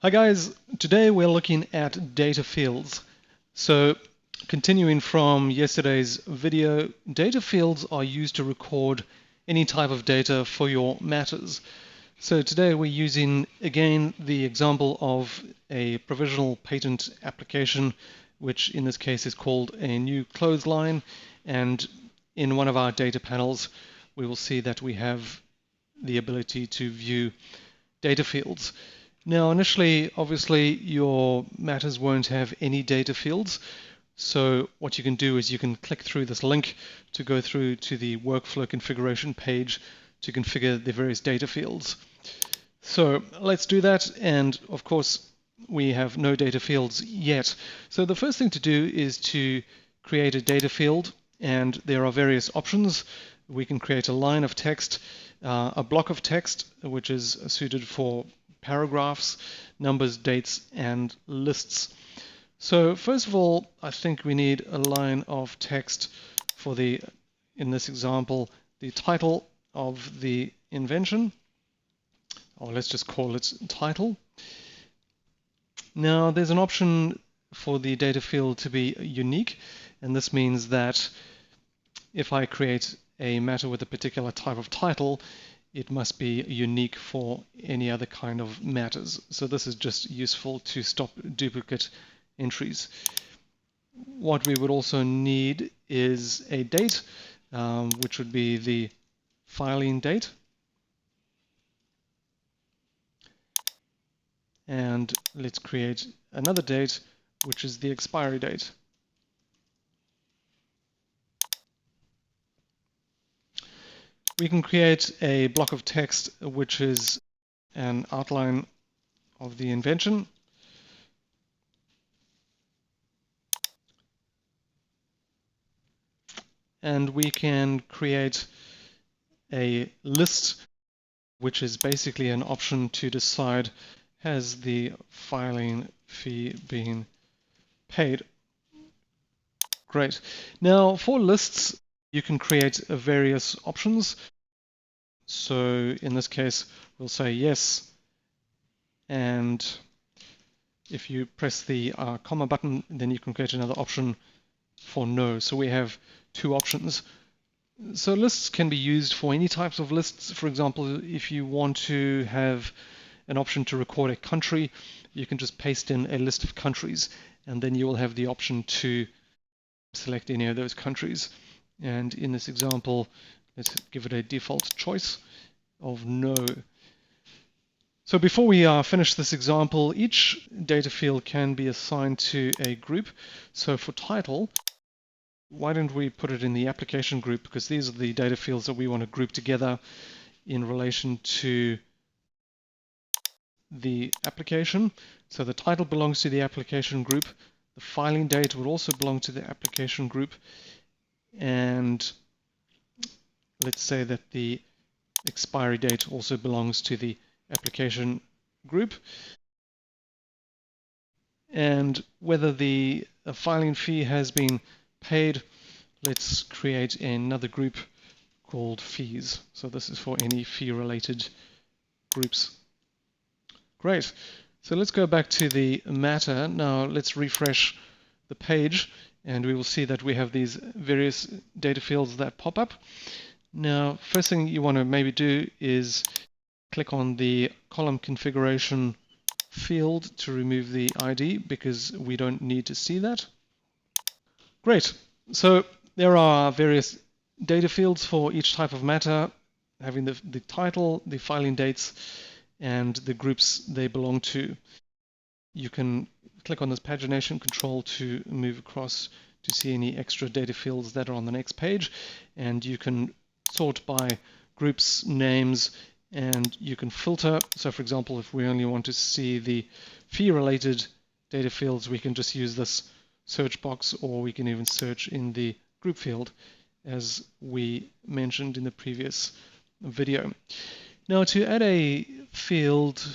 Hi guys, today we're looking at data fields. So continuing from yesterday's video, data fields are used to record any type of data for your matters. So today we're using again the example of a provisional patent application, which in this case is called a new clothesline, and in one of our data panels we will see that we have the ability to view data fields. Now, initially, obviously, your matters won't have any data fields. So what you can do is you can click through this link to go through to the workflow configuration page to configure the various data fields. So let's do that. And of course, we have no data fields yet. So the first thing to do is to create a data field. And there are various options. We can create a line of text, a block of text, which is suited for paragraphs, numbers, dates, and lists. So first of all, I think we need a line of text for in this example, the title of the invention, or let's just call it title. Now there's an option for the data field to be unique, and this means that if I create a matter with a particular type of title, it must be unique for any other kind of matters. So this is just useful to stop duplicate entries. What we would also need is a date, which would be the filing date. And let's create another date, which is the expiry date. We can create a block of text, which is an outline of the invention. And we can create a list, which is basically an option to decide has the filing fee been paid. Great. Now for lists, you can create various options. So in this case, we'll say yes. And if you press the comma button, then you can create another option for no. So we have two options. So lists can be used for any types of lists. For example, if you want to have an option to record a country, you can just paste in a list of countries, and then you will have the option to select any of those countries. And in this example, let's give it a default choice of no. So before we finish this example, each data field can be assigned to a group. So for title, why don't we put it in the application group, because these are the data fields that we want to group together in relation to the application. So the title belongs to the application group. The filing date would also belong to the application group. And let's say that the expiry date also belongs to the application group. And whether the filing fee has been paid, let's create another group called fees. So this is for any fee-related groups. Great. So let's go back to the matter. Now let's refresh the page, and we will see that we have these various data fields that pop up. Now, first thing you want to maybe do is click on the column configuration field to remove the ID, because we don't need to see that. Great. So there are various data fields for each type of matter, having the title, the filing dates, and the groups they belong to. You can click on this pagination control to move across to see any extra data fields that are on the next page, and you can sort by groups, names, and you can filter. So for example, if we only want to see the fee-related data fields, we can just use this search box, or we can even search in the group field, as we mentioned in the previous video. Now to add a field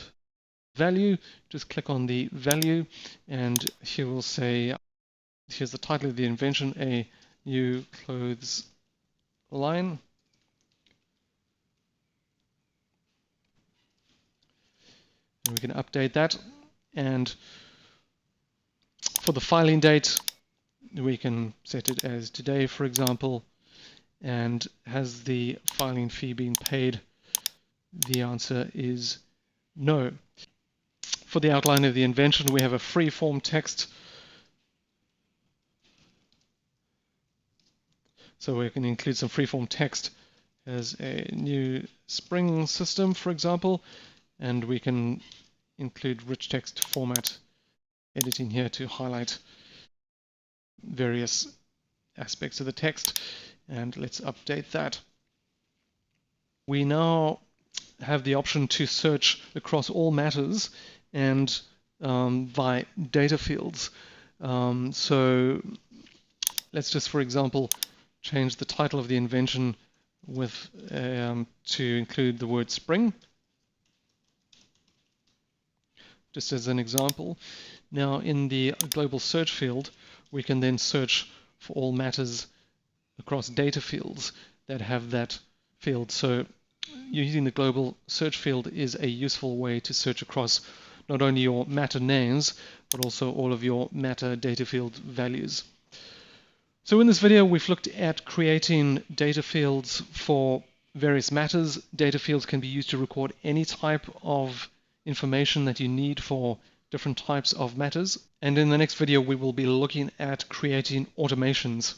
value, just click on the value, and here we'll say, here's the title of the invention, a new clothes line. And we can update that. And for the filing date, we can set it as today, for example. And has the filing fee been paid? The answer is no. For the outline of the invention, we have a free-form text. So we can include some free-form text as a new Spring system, for example, and we can include rich text format editing here to highlight various aspects of the text. And let's update that. We now have the option to search across all matters and by data fields. So let's just, for example, change the title of the invention with to include the word spring, just as an example. Now in the global search field, we can then search for all matters across data fields that have that field. So using the global search field is a useful way to search across not only your matter names, but also all of your matter data field values. So in this video, we've looked at creating data fields for various matters. Data fields can be used to record any type of information that you need for different types of matters. And in the next video, we will be looking at creating automations.